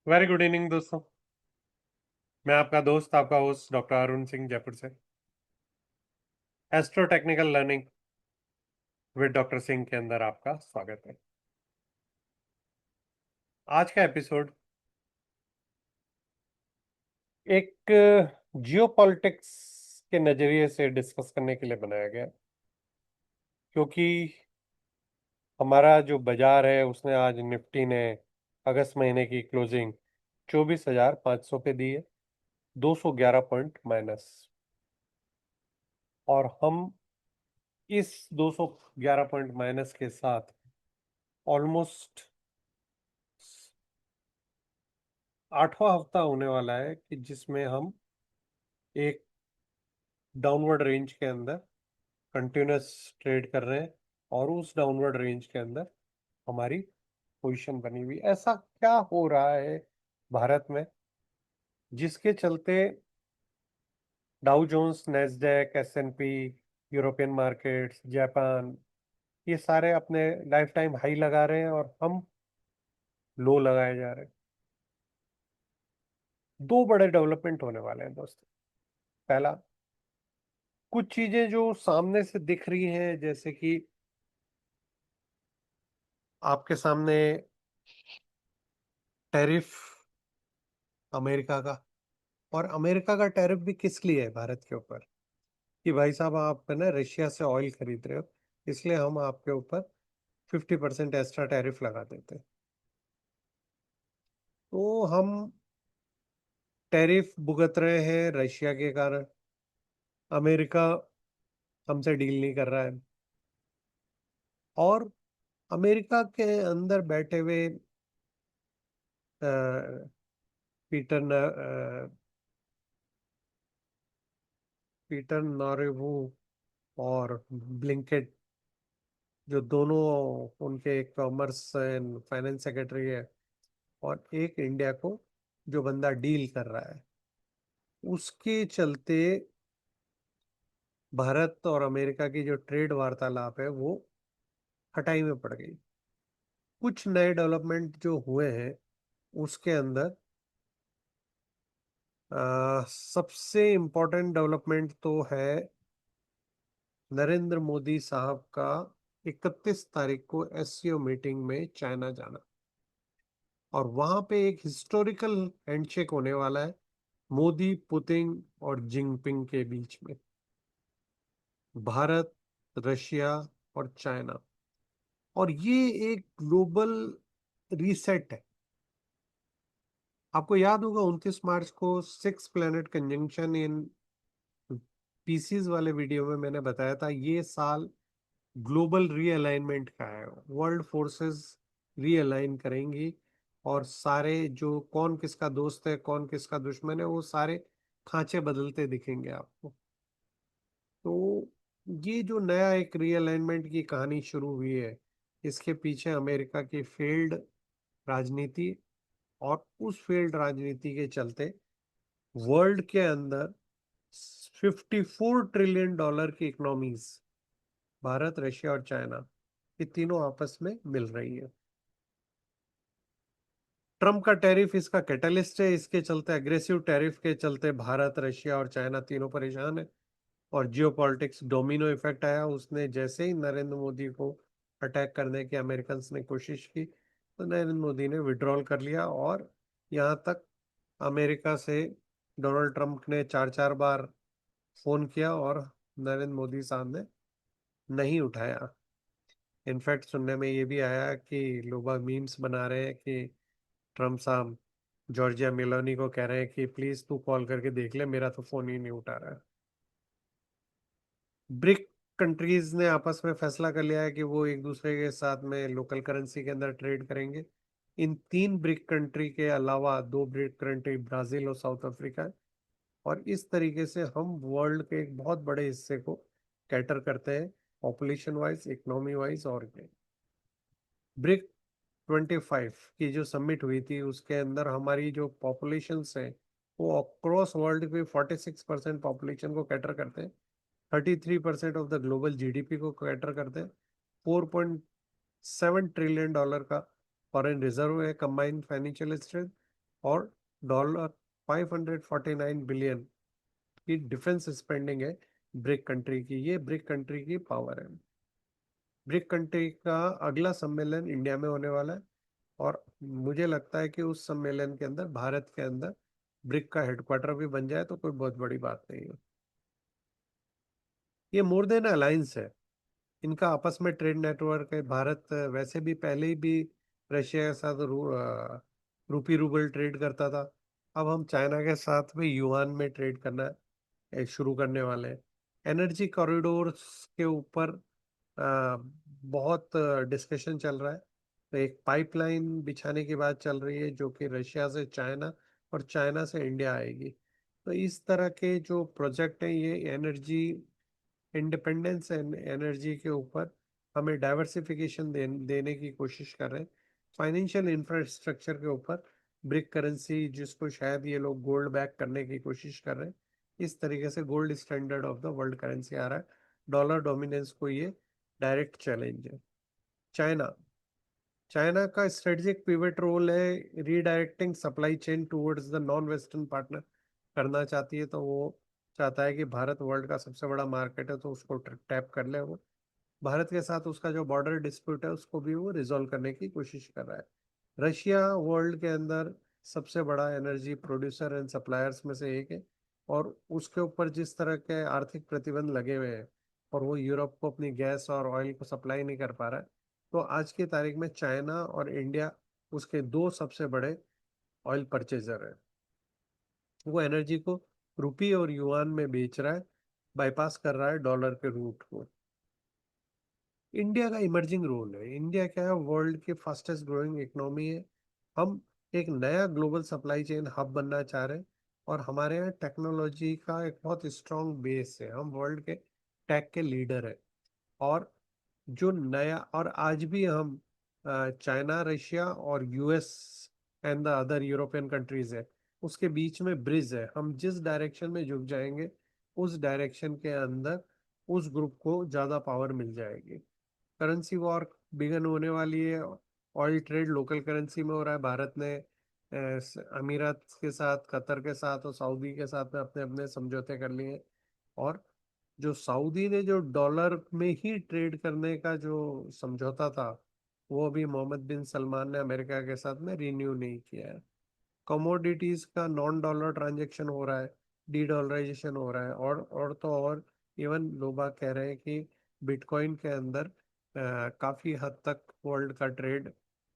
Very good evening दोस्तों। मैं आपका दोस्त आपका होस्ट डॉक्टर अरुण सिंह जयपुर से astro technical learning with doctor Singh के अंदर आपका स्वागत है। आज का एपिसोड एक जियोपॉलिटिक्स के नजरिए से डिस्कस करने के लिए बनाया गया, क्योंकि हमारा जो बाजार है उसने आज निफ्टी ने अगस्त महीने की क्लोजिंग 24,500 पे दी है, 211 पॉइंट माइनस। और हम इस 211 पॉइंट माइनस के साथ ऑलमोस्ट 8वां हफ्ता होने वाला है कि जिसमें हम एक डाउनवर्ड रेंज के अंदर कंटिन्यूस ट्रेड कर रहे हैं, और उस डाउनवर्ड रेंज के अंदर हमारी पोजीशन बनी हुई। ऐसा क्या हो रहा है भारत में जिसके चलते Dow Jones, Nasdaq, S&P, European markets, Japan, ये सारे अपने लाइफ टाइम हाई लगा रहे हैं और हम लो लगाए जा रहे हैं। दो बड़े डेवलपमेंट होने वाले हैं दोस्तों। पहला, कुछ चीजें जो सामने से दिख रही हैं, जैसे कि आपके सामने टैरिफ अमेरिका का। और अमेरिका का टैरिफ भी किस लिए है भारत के ऊपर? कि भाई साहब, आप है ना रशिया से ऑयल खरीद रहे हो, इसलिए हम आपके ऊपर 50% एक्स्ट्रा टैरिफ लगा देते हैं। तो हम टैरिफ भुगत रहे हैं रशिया के कारण। अमेरिका हमसे डील नहीं कर रहा है। और अमेरिका के अंदर बैठे हुए पीटर पीटर नॉरेवू और ब्लिंकेट, जो दोनों उनके एक कॉमर्स एंड फाइनेंस सेक्रेटरी है, और एक इंडिया को जो बंदा डील कर रहा है, उसके चलते भारत और अमेरिका की जो ट्रेड वार्तालाप है वो खटाई में पड़ गई। कुछ नए डेवलपमेंट जो हुए हैं उसके अंदर सबसे इम्पोर्टेंट डेवलपमेंट तो है नरेंद्र मोदी साहब का 31 तारीख को एससीओ मीटिंग में चाइना जाना। और वहां पे एक हिस्टोरिकल हैंडशेक होने वाला है मोदी, पुतिन और जिनपिंग के बीच में। भारत, रशिया और चाइना। और ये एक ग्लोबल रीसेट है। आपको याद होगा 29 मार्च को 6 प्लैनेट कंजंक्शन इन पीसीज वाले वीडियो में मैंने बताया था, ये साल ग्लोबल रीअलाइनमेंट का है। वर्ल्ड फोर्सेस रीअलाइन करेंगी, और सारे जो कौन किसका दोस्त है कौन किसका दुश्मन है वो सारे खांचे बदलते दिखेंगे आपको। तो ये जो नया एक रीअलाइनमेंट की कहानी शुरू हुई है, इसके पीछे अमेरिका की फेल्ड राजनीति, और उस फेल्ड राजनीति के चलते वर्ल्ड के अंदर 54 ट्रिलियन डॉलर की इकोनॉमीज, भारत, रशिया और चाइना, ये तीनों आपस में मिल रही है। ट्रम्प का टैरिफ इसका कैटलिस्ट है। इसके चलते, एग्रेसिव टैरिफ के चलते, भारत, रशिया और चाइना तीनों परेशान है। और जियो पॉलिटिक्स डोमिनो इफेक्ट आया। उसने जैसे ही नरेंद्र मोदी को अटैक करने की अमेरिकन ने कोशिश की, तो नरेंद्र मोदी ने विड्रॉल कर लिया। और यहाँ तक अमेरिका से डोनाल्ड ट्रंप ने 4 4 बार फोन किया और नरेंद्र मोदी साहब ने नहीं उठाया। इनफैक्ट सुनने में ये भी आया कि लोग मीम्स बना रहे हैं कि ट्रम्प साहब जॉर्जिया मेलोनी को कह रहे हैं कि प्लीज तू कॉल करके देख ले, मेरा तो फोन ही नहीं उठा रहा है। ब्रिक कंट्रीज ने आपस में फैसला कर लिया है कि वो एक दूसरे के साथ में लोकल करेंसी के अंदर ट्रेड करेंगे। इन 3 ब्रिक कंट्री के अलावा 2 ब्रिक कंट्री ब्राजील और साउथ अफ्रीका है। और इस तरीके से हम वर्ल्ड के एक बहुत बड़े हिस्से को कैटर करते हैं, पॉपुलेशन वाइज, इकोनॉमी वाइज। और ब्रिक 25 की जो समिट हुई थी उसके अंदर हमारी जो पॉपुलेशन है वो अक्रॉस वर्ल्ड के 46% पॉपुलेशन को कैटर करते हैं, 33% ऑफ द ग्लोबल जीडीपी को कैटर करते हैं, 4.7 ट्रिलियन डॉलर का फॉरेन रिजर्व है, कंबाइंड फाइनेंशियल स्ट्रेंथ, और डॉलर 549 बिलियन की डिफेंस स्पेंडिंग है ब्रिक कंट्री की। ये ब्रिक कंट्री की पावर है। ब्रिक कंट्री का अगला सम्मेलन इंडिया में होने वाला है, और मुझे लगता है कि उस सम्मेलन के अंदर भारत के अंदर ब्रिक का हेडक्वार्टर भी बन जाए तो कोई बहुत बड़ी बात नहीं है। ये मोर देन अलायंस है, इनका आपस में ट्रेड नेटवर्क है। भारत वैसे भी पहले ही भी रशिया के साथ रूपी रूबल ट्रेड करता था। अब हम चाइना के साथ में युआन में ट्रेड करना शुरू करने वाले हैं। एनर्जी कॉरिडोर्स के ऊपर बहुत डिस्कशन चल रहा है। तो एक पाइपलाइन बिछाने की बात चल रही है जो कि रशिया से चाइना और चाइना से इंडिया आएगी। तो इस तरह के जो प्रोजेक्ट हैं ये एनर्जी इंडिपेंडेंस एंड एनर्जी के ऊपर हमें डाइवर्सिफिकेशन देने की कोशिश कर रहे हैं। फाइनेंशियल इंफ्रास्ट्रक्चर के ऊपर ब्रिक करेंसी, जिसको शायद ये लोग गोल्ड बैक करने की कोशिश कर रहे हैं, इस तरीके से gold standard of the world currency आ रहा है। डॉलर डोमिनेंस को ये डायरेक्ट चैलेंज है। चाइना चाइना का स्ट्रेटेजिक पिवट रोल है redirecting supply chain towards the non western partner करना चाहती है। तो वो चाहता है कि भारत वर्ल्ड का सबसे बड़ा मार्केट है तो उसको टैप कर ले वो। भारत के साथ उसका जो बॉर्डर डिस्प्यूट है उसको भी वो रिजॉल्व करने की कोशिश कर रहा है। रशिया वर्ल्ड के अंदर सबसे बड़ा एनर्जी प्रोड्यूसर एंड सप्लायर्स में से एक है, और उसके ऊपर जिस तरह के आर्थिक प्रतिबंध लगे हुए हैं और वो यूरोप को अपनी गैस और ऑयल को सप्लाई नहीं कर पा रहा है, तो आज की तारीख में चाइना और इंडिया उसके दो सबसे बड़े ऑयल परचेजर है। वो एनर्जी को रुपी और युआन में बेच रहा है, बाईपास कर रहा है डॉलर के रूट को। इंडिया का इमर्जिंग रोल है। इंडिया क्या है, वर्ल्ड की फास्टेस्ट ग्रोइंग इकोनॉमी है। हम एक नया ग्लोबल सप्लाई चेन हब बनना चाह रहे हैं, और हमारे यहाँ टेक्नोलॉजी का एक बहुत स्ट्रांग बेस है। हम वर्ल्ड के टेक के लीडर है। और जो नया, और आज भी हम चाइना, रशिया और US and the other European countries है, उसके बीच में ब्रिज है। हम जिस डायरेक्शन में झुक जाएंगे उस डायरेक्शन के अंदर उस ग्रुप को ज्यादा पावर मिल जाएगी। करेंसी वॉर बिगन होने वाली है। ऑयल ट्रेड लोकल करेंसी में हो रहा है। भारत ने अमीरात के साथ, कतर के साथ और सऊदी के साथ में अपने अपने समझौते कर लिए हैं। और जो सऊदी ने जो डॉलर में ही ट्रेड करने का जो समझौता था, वो अभी मोहम्मद बिन सलमान ने अमेरिका के साथ में रिन्यू नहीं किया है। कमोडिटीज का नॉन डॉलर ट्रांजेक्शन हो रहा है, डी डॉलराइजेशन हो रहा है। और तो और इवन लोग बाग कह रहे हैं कि बिटकॉइन के अंदर काफी हद तक वर्ल्ड का ट्रेड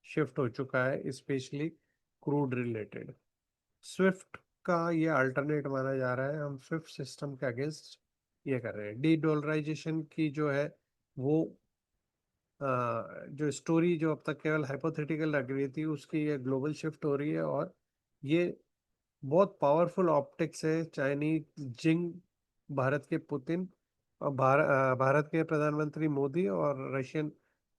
शिफ्ट हो चुका है, स्पेशली क्रूड रिलेटेड। स्विफ्ट का ये अल्टरनेट माना जा रहा है। हम स्विफ्ट सिस्टम के अगेंस्ट ये कर रहे हैं। डी डॉलराइजेशन की जो है वो जो स्टोरी जो अब तक केवल हाइपोथेटिकल लग रही थी, उसकी ये ग्लोबल शिफ्ट हो रही है। और ये बहुत पावरफुल ऑप्टिक्स है। चाइनीज जिंग, भारत के पुतिन और भारत के प्रधानमंत्री मोदी और रशियन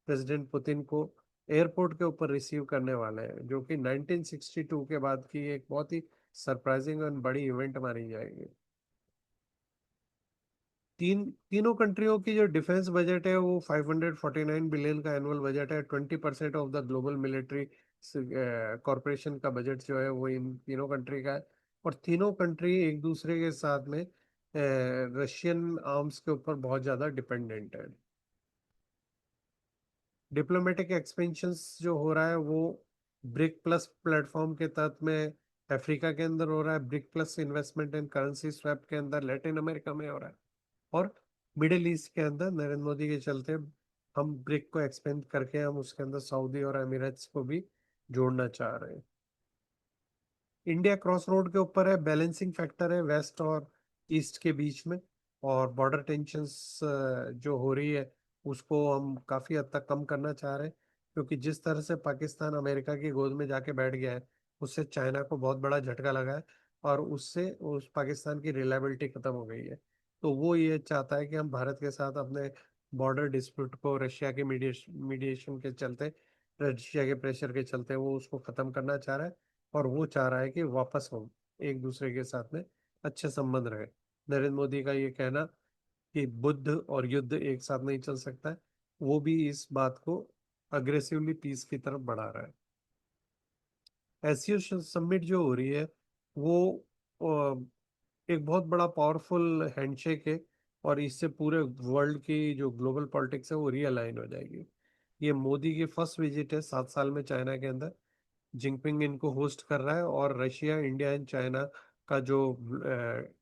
प्रेसिडेंट पुतिन को एयरपोर्ट के ऊपर रिसीव करने वाले हैं, जो कि 1962 के बाद की एक बहुत ही सरप्राइजिंग और बड़ी इवेंट मानी जाएगी। तीनों कंट्रियों की जो डिफेंस बजट है वो 549 बिलियन का एनुअल बजट है। 20% of the global military corporation का बजट जो है वो इन तीनों कंट्री का है। और तीनों कंट्री एक दूसरे के साथ में रशियन आर्म्स के ऊपर बहुत ज़्यादा डिपेंडेंट है। डिप्लोमेटिक एक्सपेंशंस जो हो रहा है वो ब्रिक प्लस प्लेटफॉर्म के तहत में अफ्रीका के अंदर हो रहा है। Brick plus investment and currency swap के अंदर लैटिन अमेरिका में हो रहा है। और मिडिल ईस्ट के अंदर नरेंद्र मोदी के चलते हम ब्रिक को एक्सपेंड करके हम उसके अंदर सऊदी और अमीरात को भी जोड़ना चाह रहे हैं। इंडिया क्रॉस रोड के ऊपर है, बैलेंसिंग फैक्टर है वेस्ट और ईस्ट के बीच में। और बॉर्डर टेंशंस जो हो रही है उसको हम काफी हद तक कम करना चाह रहे हैं, क्योंकि जिस तरह से पाकिस्तान अमेरिका की गोद में जाके बैठ गया है उससे चाइना को बहुत बड़ा झटका लगा है, और उससे उस पाकिस्तान की रिलायबिलिटी खत्म हो गई है। तो वो ये चाहता है कि हम भारत के साथ अपने बॉर्डर डिस्प्यूट को रशिया के मीडिएशन के चलते, रशिया के प्रेशर के चलते वो उसको खत्म करना चाह रहा है। और वो चाह रहा है कि वापस हम एक दूसरे के साथ में अच्छे संबंध रहे। नरेंद्र मोदी का ये कहना कि बुद्ध और युद्ध एक साथ नहीं चल सकता है, वो भी इस बात को अग्रेसिवली पीस की तरफ बढ़ा रहा है। एससीओ समिट जो हो रही है वो एक बहुत बड़ा पावरफुल हैंडशेक है, और इससे पूरे वर्ल्ड की जो ग्लोबल पॉलिटिक्स है वो रीअलाइन हो जाएगी। ये मोदी की फर्स्ट विजिट है 7 साल में चाइना के अंदर। जिनपिंग इनको होस्ट कर रहा है, और रशिया, इंडिया एंड चाइना का जो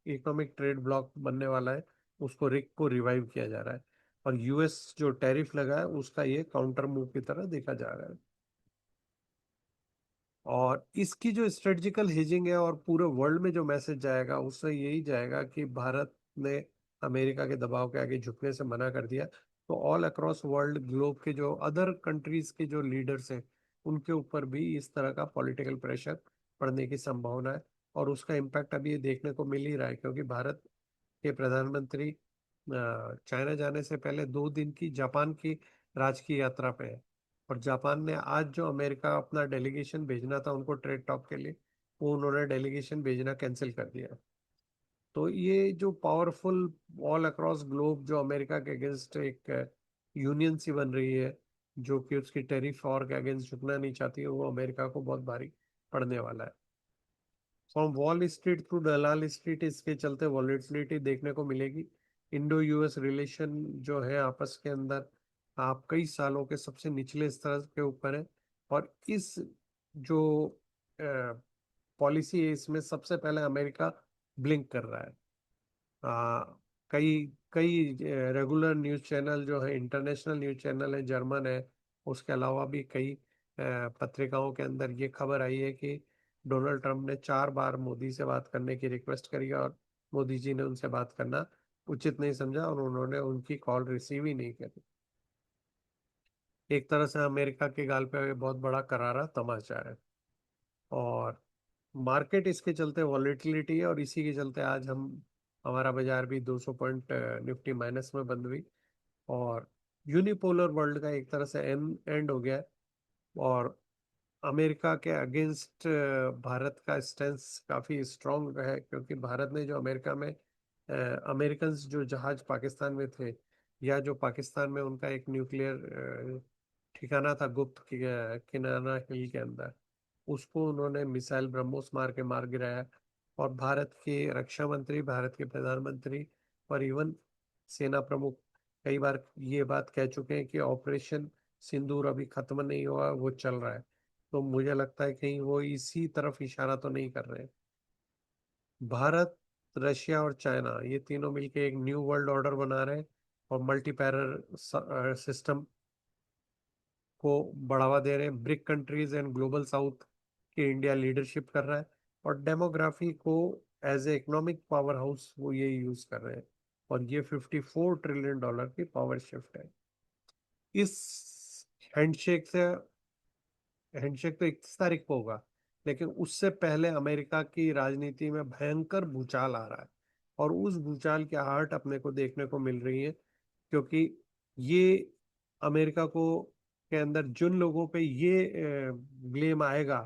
इकोनॉमिक ट्रेड ब्लॉक बनने वाला है उसको रिक को रिवाइव किया जा रहा है। और यूएस जो टैरिफ लगा है उसका ये काउंटर मूव की तरह देखा जा रहा है। और इसकी जो स्ट्रेटजिकल हेजिंग है और पूरे वर्ल्ड में जो मैसेज जाएगा उससे यही जाएगा कि भारत ने अमेरिका के दबाव के आगे झुकने से मना कर दिया। तो ऑल अक्रॉस वर्ल्ड ग्लोब के जो अदर कंट्रीज के जो लीडर्स हैं उनके ऊपर भी इस तरह का पॉलिटिकल प्रेशर पड़ने की संभावना है। और उसका इम्पैक्ट अभी ये देखने को मिल ही रहा है, क्योंकि भारत के प्रधानमंत्री चाइना जाने से पहले 2 दिन की जापान की राजकीय यात्रा पे है। और जापान ने आज जो अमेरिका अपना डेलीगेशन भेजना था उनको ट्रेड टॉक के लिए, वो उन्होंने डेलीगेशन भेजना कैंसिल कर दिया। तो ये जो पावरफुल ऑल अक्रॉस ग्लोब जो अमेरिका के अगेंस्ट एक यूनियन सी बन रही है, जो कि उसकी टेरिफ और के अगेंस्ट झुकना नहीं चाहती है, वो अमेरिका को बहुत भारी पड़ने वाला है। From Wall Street to Dalal street इसके चलते वॉलेटिलिटी देखने को मिलेगी। इंडो यूएस रिलेशन जो है आपस के अंदर आप कई सालों के सबसे निचले स्तर के ऊपर है। और इस जो पॉलिसी है इसमें सबसे पहले अमेरिका ब्लिंक कर रहा है। आ, कई कई रेगुलर न्यूज़ चैनल जो है, इंटरनेशनल न्यूज़ चैनल है, जर्मन है, उसके अलावा भी कई पत्रिकाओं के अंदर ये खबर आई है कि डोनाल्ड ट्रंप ने 4 बार मोदी से बात करने की रिक्वेस्ट करी, और मोदी जी ने उनसे बात करना उचित नहीं समझा और उन्होंने उनकी कॉल रिसीव ही नहीं करी। एक तरह से अमेरिका के गाल पे बहुत बड़ा करारा तमाचा है। और मार्केट इसके चलते वॉलेटिलिटी है, और इसी के चलते आज हमारा बाजार भी 200 पॉइंट निफ्टी माइनस में बंद हुई। और यूनिपोलर वर्ल्ड का एक तरह से एंड हो गया है। और अमेरिका के अगेंस्ट भारत का स्टेंस काफी स्ट्रांग है, क्योंकि भारत ने जो अमेरिका में अमेरिकन जो जहाज पाकिस्तान में थे, या जो पाकिस्तान में उनका एक न्यूक्लियर ठिकाना था गुप्त किनारा हिल के अंदर, उसको उन्होंने मिसाइल ब्रह्मोस मार के मार गिराया। और भारत के रक्षा मंत्री, भारत के प्रधानमंत्री और इवन सेना प्रमुख कई बार ये बात कह चुके हैं कि ऑपरेशन सिंदूर अभी खत्म नहीं हुआ, वो चल रहा है। तो मुझे लगता है कहीं वो इसी तरफ इशारा तो नहीं कर रहे हैं। भारत, रशिया और चाइना ये तीनों मिलके एक न्यू वर्ल्ड ऑर्डर बना रहे हैं, और मल्टीपैरल सिस्टम को बढ़ावा दे रहे हैं। BRIC countries and global south की इंडिया लीडरशिप कर रहा है। और डेमोग्राफी को as a economic power house वो ये यूज कर रहे हैं। और ये $54 ट्रिलियन की पावर शिफ्ट है। इस हैंडशेक से हैंडशेक तो 31 तारीख को होगा, लेकिन उससे पहले अमेरिका की राजनीति में भयंकर भूचाल आ रहा है। और उस भूचाल की आहट अपने को देखने को मिल रही है, क्योंकि ये अमेरिका को के अंदर जिन लोगों पे ये ब्लेम आएगा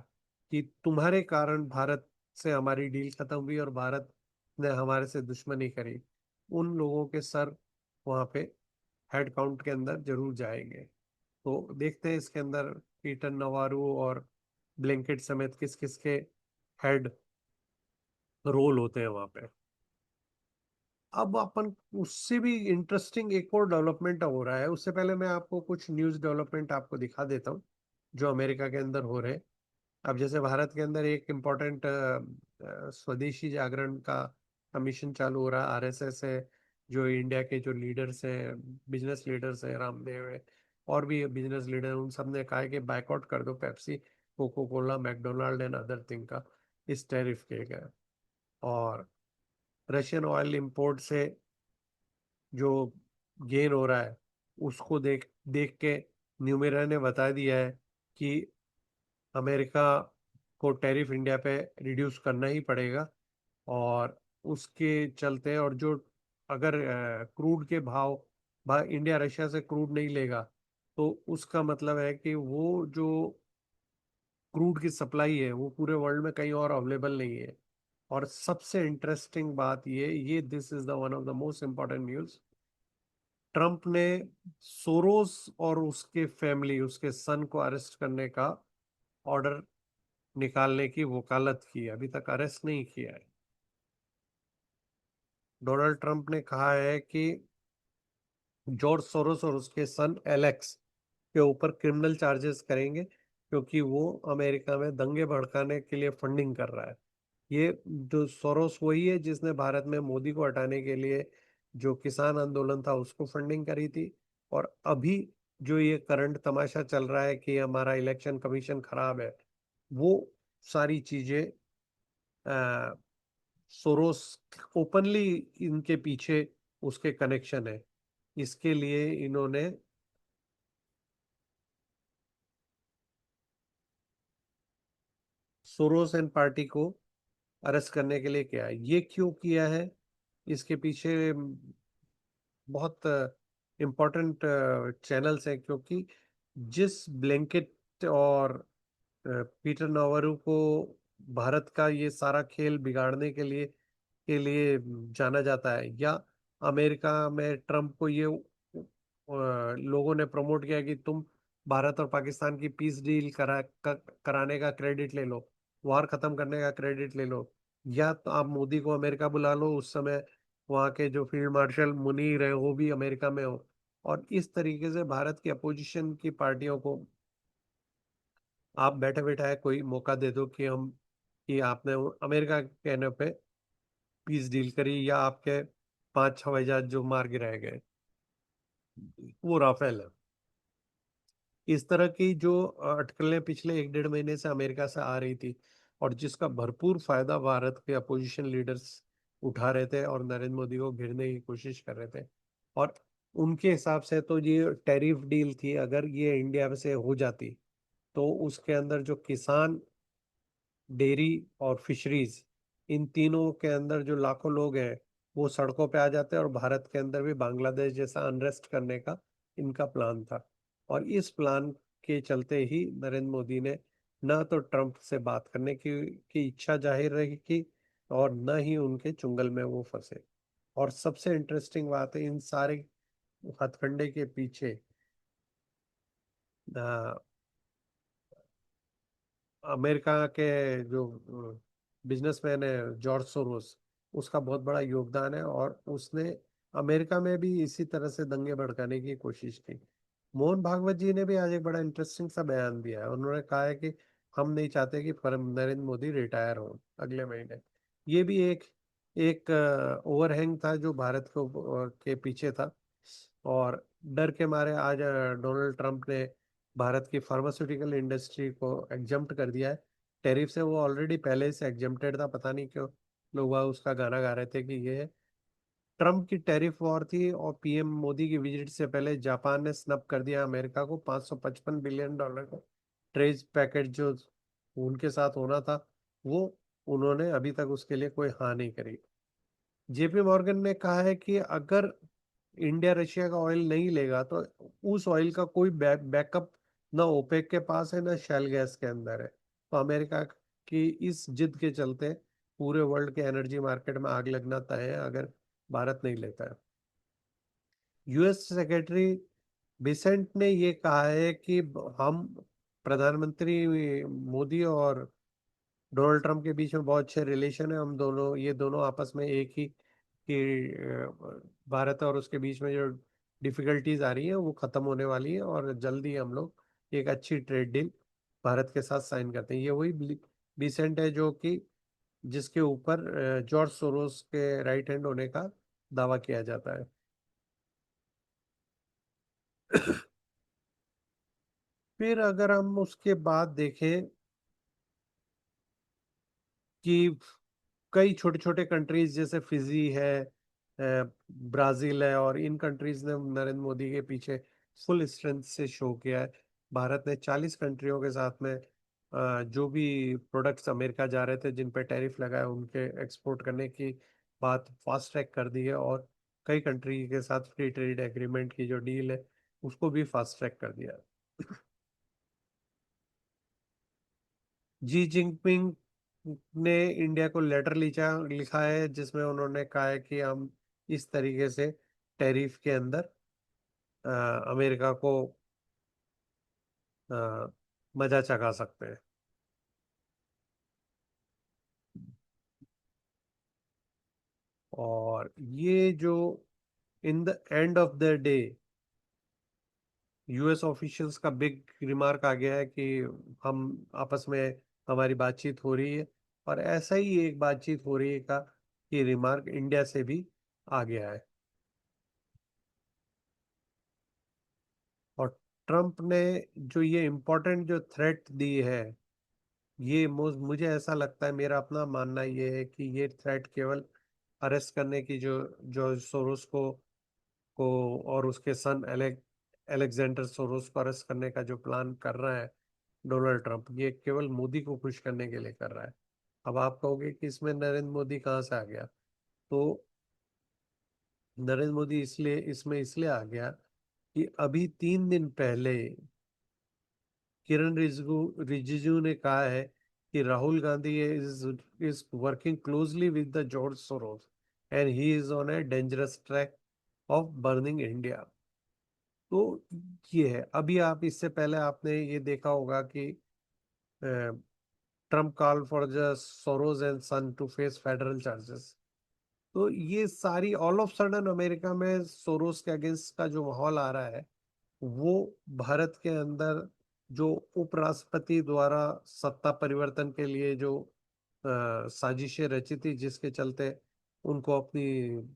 कि तुम्हारे कारण भारत से हमारी डील खत्म हुई और भारत ने हमारे से दुश्मनी करी, उन लोगों के सर वहां पे हेड काउंट के अंदर जरूर जाएंगे। तो देखते हैं इसके अंदर पीटर नवारो और ब्लैंकेट समेत किस किस के हेड रोल होते हैं वहां पे। अब अपन उससे भी इंटरेस्टिंग एक और डेवलपमेंट हो रहा है, उससे पहले मैं आपको कुछ न्यूज़ डेवलपमेंट आपको दिखा देता हूँ जो अमेरिका के अंदर हो रहे हैं। अब जैसे भारत के अंदर एक इम्पोर्टेंट स्वदेशी जागरण का मिशन चालू हो रहा है। आरएसएस है, जो इंडिया के जो लीडर्स हैं, बिजनेस लीडर्स हैं, रामदेव है, और भी बिजनेस लीडर, उन सब ने कहा है कि बायकॉट कर दो Pepsi, Coca Cola, McDonald and other thing का इस टैरिफ के गए। और रशियन ऑयल इंपोर्ट से जो गेन हो रहा है उसको देख देख के न्यूमेरा ने बता दिया है कि अमेरिका को टैरिफ इंडिया पे रिड्यूस करना ही पड़ेगा। और उसके चलते, और जो अगर क्रूड के भाव इंडिया रशिया से क्रूड नहीं लेगा, तो उसका मतलब है कि वो जो क्रूड की सप्लाई है वो पूरे वर्ल्ड में कहीं और अवेलेबल नहीं है। और सबसे इंटरेस्टिंग बात ये this is the one of the most important news. Trump ने सोरोस और उसके फैमिली, उसके सन को अरेस्ट करने का ऑर्डर निकालने की वकालत की, अभी तक अरेस्ट नहीं किया है। डोनाल्ड ट्रंप ने कहा है कि जॉर्ज सोरोस और उसके सन एलेक्स के ऊपर क्रिमिनल चार्जेस करेंगे, क्योंकि वो अमेरिका में दंगे भड़काने के लिए फंडिंग कर रहा है। ये जो सोरोस वही है जिसने भारत में मोदी को हटाने के लिए जो किसान आंदोलन था उसको फंडिंग करी थी। और अभी जो ये करंट तमाशा चल रहा है कि हमारा इलेक्शन कमीशन खराब है, वो सारी चीजें सोरोस ओपनली इनके पीछे उसके कनेक्शन है। इसके लिए इन्होंने सोरोस एंड पार्टी को अरेस्ट करने के लिए किया है। ये क्यों किया है, इसके पीछे बहुत इम्पोर्टेंट चैनल्स हैं, क्योंकि जिस ब्लैंकेट और पीटर नावारो को भारत का ये सारा खेल बिगाड़ने के लिए जाना जाता है, या अमेरिका में ट्रम्प को ये लोगों ने प्रमोट किया कि तुम भारत और पाकिस्तान की पीस डील कराने का क्रेडिट ले लो, वार खत्म करने का क्रेडिट ले लो, या तो आप मोदी को अमेरिका बुला लो, उस समय वहाँ के जो फील्ड मार्शल मुनीर है वो भी अमेरिका में हो, और इस तरीके से भारत की अपोजिशन की पार्टियों को आप बैठे बैठाए कोई मौका दे दो कि हम कि आपने अमेरिका के कहने पे पीस डील करी, या आपके 5 हवाई जहाज जो मार गिराए गए वो राफेल है। इस तरह की जो अटकलें पिछले 1 डेढ़ महीने से अमेरिका से आ रही थी, और जिसका भरपूर फायदा भारत के अपोजिशन लीडर्स उठा रहे थे और नरेंद्र मोदी को घेरने की कोशिश कर रहे थे। और उनके हिसाब से तो ये टैरिफ डील थी, अगर ये इंडिया से हो जाती तो उसके अंदर जो किसान, डेयरी और फिशरीज, इन तीनों के अंदर जो लाखों लोग हैं वो सड़कों पे आ जाते हैं, और भारत के अंदर भी बांग्लादेश जैसा अनरेस्ट करने का इनका प्लान था। और इस प्लान के चलते ही नरेंद्र मोदी ने न तो ट्रंप से बात करने की इच्छा जाहिर रही की, और न ही उनके चुंगल में वो फंसे। और सबसे इंटरेस्टिंग बात है, इन सारे हथकंडे के पीछे अमेरिका के जो बिजनेसमैन है जॉर्ज सोरोस, उसका बहुत बड़ा योगदान है, और उसने अमेरिका में भी इसी तरह से दंगे भड़काने की कोशिश की। मोहन भागवत जी ने भी आज एक बड़ा इंटरेस्टिंग सा बयान दिया है। उन्होंने कहा है कि हम नहीं चाहते कि नरेंद्र मोदी रिटायर हो अगले महीने। ये भी एक एक ओवरहैंग था जो भारत के पीछे था। और डर के मारे आज डोनाल्ड ट्रंप ने भारत की फार्मास्यूटिकल इंडस्ट्री को एग्जम्प्ट कर दिया है टैरिफ से। वो ऑलरेडी पहले से एग्जम्प्टेड था, पता नहीं क्यों लोग वहाँ उसका गाना गा रहे थे कि ये है। ट्रम्प की टैरिफ वॉर थी, और पीएम मोदी की विजिट से पहले जापान ने स्नब कर दिया अमेरिका को $555 बिलियन का ट्रेड पैकेज जो उनके साथ होना था, वो उन्होंने अभी तक उसके लिए कोई हाँ नहीं करी। जेपी मॉर्गन ने कहा है कि अगर इंडिया रशिया का ऑयल नहीं लेगा तो उस ऑयल का कोई बैकअप ना ओपेक के पास है ना शेल गैस के अंदर है। तो अमेरिका की इस जिद के चलते पूरे वर्ल्ड के एनर्जी मार्केट में आग लगना तय है अगर भारत नहीं लेता है। यूएस सेक्रेटरी बिसेंट ने ये कहा है कि हम प्रधानमंत्री मोदी और डोनाल्ड ट्रंप के बीच में बहुत अच्छे रिलेशन है। हम दोनों ये दोनों आपस में एक ही कि भारत और उसके बीच में जो डिफिकल्टीज आ रही है वो खत्म होने वाली है, और जल्दी हम लोग एक अच्छी ट्रेड डील भारत के साथ साइन करते हैं। ये वही बिसेंट है जो कि जिसके ऊपर जॉर्ज सोरोस के राइट हैंड होने का दावा किया जाता है। फिर अगर हम उसके बाद देखें कि कई छोटे छोटे कंट्रीज जैसे फिजी है, ब्राजील है, और इन कंट्रीज ने नरेंद्र मोदी के पीछे फुल स्ट्रेंथ से शो किया है। भारत ने 40 कंट्रियों के साथ में जो भी प्रोडक्ट्स अमेरिका जा रहे थे जिन पे टैरिफ लगा है उनके एक्सपोर्ट करने की बात फास्ट ट्रैक कर दी है, और कई कंट्री के साथ फ्री ट्रेड एग्रीमेंट की जो डील है उसको भी फास्ट ट्रैक कर दिया है। जी जिनपिंग ने इंडिया को लेटर लिखा है जिसमें उन्होंने कहा है कि हम इस तरीके से टैरिफ के अंदर अ, अमेरिका को अ, मजा चखा सकते हैं। और ये जो in the end of the day US officials का बिग रिमार्क आ गया है कि हम आपस में हमारी बातचीत हो रही है, और ऐसा ही एक बातचीत हो रही है का ये रिमार्क इंडिया से भी आ गया है। और ट्रम्प ने जो ये इम्पोर्टेंट जो थ्रेट दी है, ये मुझे ऐसा लगता है, मेरा अपना मानना ये है कि ये थ्रेट केवल अरेस्ट करने की जो जॉर्ज सोरोस को और उसके सन एलेक्जेंडर सोरोस को अरेस्ट करने का जो प्लान कर रहा है डोनाल्ड ट्रंप, ये केवल मोदी को खुश करने के लिए कर रहा है। अब आप कहोगे कि इसमें नरेंद्र मोदी कहाँ से आ गया? तो नरेंद्र मोदी इसलिए इसमें इसलिए आ गया कि अभी 3 दिन पहले किरण रिजिजू ने कहा है कि Rahul Gandhi is working closely with the George Soros and he is on a dangerous track of burning India. तो ये है। अभी आप इससे पहले आपने ये देखा होगा कि Trump call for the Soros and son to face federal charges. तो ये सारी ऑल ऑफ सडन अमेरिका में सोरोस के अगेंस्ट का जो माहौल आ रहा है, वो भारत के अंदर जो उपराष्ट्रपति द्वारा सत्ता परिवर्तन के लिए जो साजिशें रची थी, जिसके चलते उनको अपनी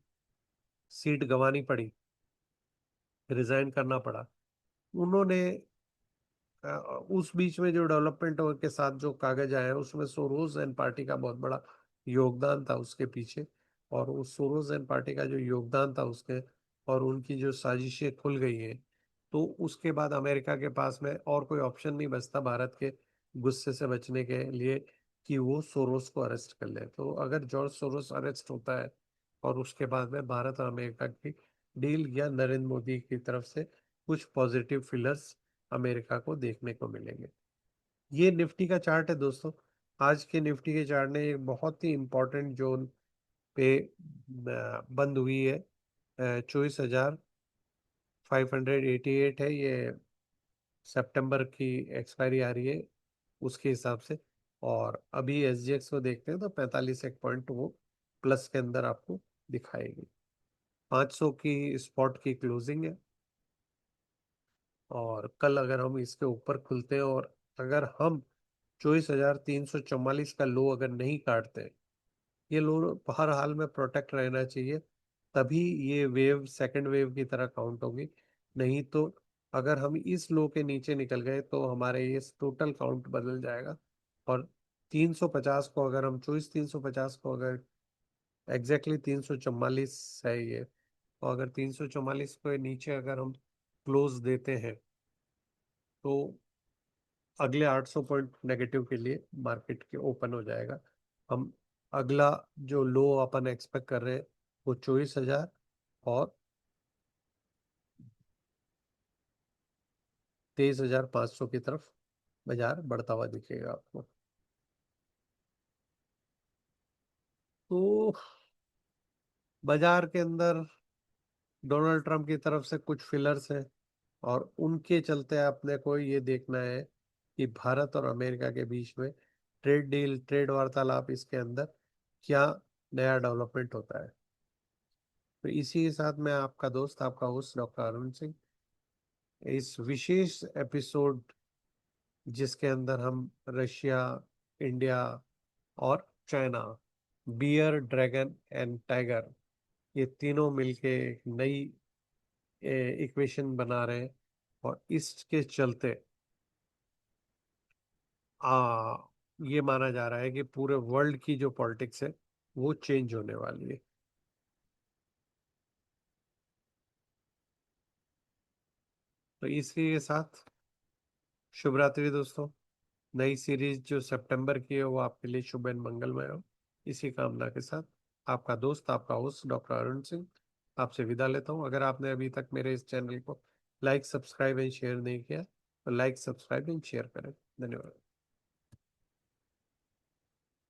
सीट गंवानी पड़ी, रिजाइन करना पड़ा, उन्होंने उस बीच में जो डेवलपमेंट के साथ जो कागज आए हैं, उसमें सोरोस एंड पार्टी का बहुत बड़ा योगदान था उसके पीछे। और उस सोरोस एंड पार्टी का जो योगदान था उसके, और उनकी जो साजिशें खुल गई हैं, तो उसके बाद अमेरिका के पास में और कोई ऑप्शन नहीं बचता भारत के गुस्से से बचने के लिए कि वो सोरोस को अरेस्ट कर ले। तो अगर जॉर्ज सोरोस अरेस्ट होता है और उसके बाद में भारत और अमेरिका की डील या नरेंद्र मोदी की तरफ से कुछ पॉजिटिव फिलर्स अमेरिका को देखने को मिलेंगे। ये निफ्टी का चार्ट है दोस्तों। आज के निफ्टी के चार्ट ने एक बहुत ही इंपॉर्टेंट जोन पे बंद हुई है। 24,588 है ये। सितंबर की एक्सपायरी आ रही है उसके हिसाब से। और अभी एसजीएक्स को देखते हैं तो 45 एक पॉइंट वो प्लस के अंदर आपको दिखाएगी। 500 की स्पॉट की क्लोजिंग है। और कल अगर हम इसके ऊपर खुलते हैं और अगर हम 24,344 का लो अगर नहीं काटते, ये लो हर हाल में प्रोटेक्ट रहना चाहिए, तभी ये वेव सेकंड वेव की तरह काउंट होगी। नहीं तो अगर हम इस लो के नीचे निकल गए तो हमारे ये टोटल काउंट बदल जाएगा। और 350 को अगर हम 24,350 को अगर एग्जैक्टली 344 है ये, तो अगर 344 को नीचे अगर हम क्लोज देते हैं तो अगले 800 पॉइंट नेगेटिव के लिए मार्केट के ओपन हो जाएगा। हम अगला जो लो अपन एक्सपेक्ट कर रहे हैं वो 24,000 और 23,500 की तरफ बाजार बढ़ता हुआ दिखेगा आपको। तो बाजार के अंदर डोनाल्ड ट्रंप की तरफ से कुछ फिलर्स हैं, और उनके चलते अपने को ये देखना है कि भारत और अमेरिका के बीच में ट्रेड डील, ट्रेड वार्तालाप, इसके अंदर क्या नया डेवलपमेंट होता है। तो इसी के साथ मैं आपका दोस्त, आपका होस्ट डॉक्टर अरुण सिंह, इस विशेष एपिसोड जिसके अंदर हम रशिया, इंडिया और China, bear, dragon and tiger, ये तीनों मिलके एक नई इक्वेशन बना रहे हैं। और इसके चलते आ ये माना जा रहा है कि पूरे वर्ल्ड की जो पॉलिटिक्स है वो चेंज होने वाली है। तो इसी के साथ शुभ रात्रि दोस्तों। नई सीरीज जो सितंबर की है वो आपके लिए शुभ एंड मंगलमय हो, इसी कामना के साथ आपका दोस्त, आपका होस्ट डॉक्टर अरुण सिंह आपसे विदा लेता हूँ। अगर आपने अभी तक मेरे इस चैनल को लाइक, सब्सक्राइब एंड शेयर नहीं किया तो लाइक, सब्सक्राइब एंड शेयर करें। धन्यवाद।